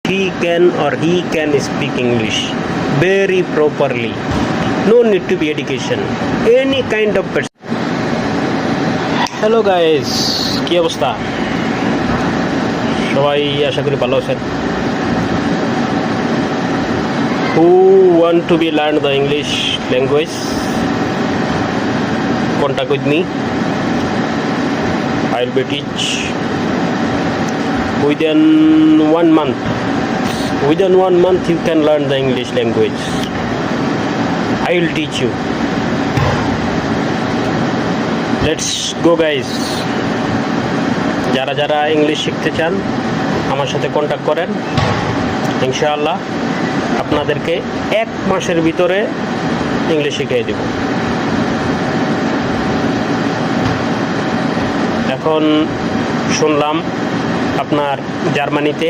He can or he can speak English very properly. No need to be education. Any kind of person. Hello guys, কি অবস্থা? সবাই আশা করি ভালো আছেন। Who want to be learn the English language? Contact with me. I will be teach within 1 month. Within 1 month you can learn the English language. I will teach you. Let's go guys. যারা যারা English শিখতে চান আমার সাথে contact করেন, ইনশাআল্লাহ আপনাদেরকে 1 মাসের ভিতরে ইংলিশ শিখিয়ে দেব। এখন শুনলাম আপনার জার্মানিতে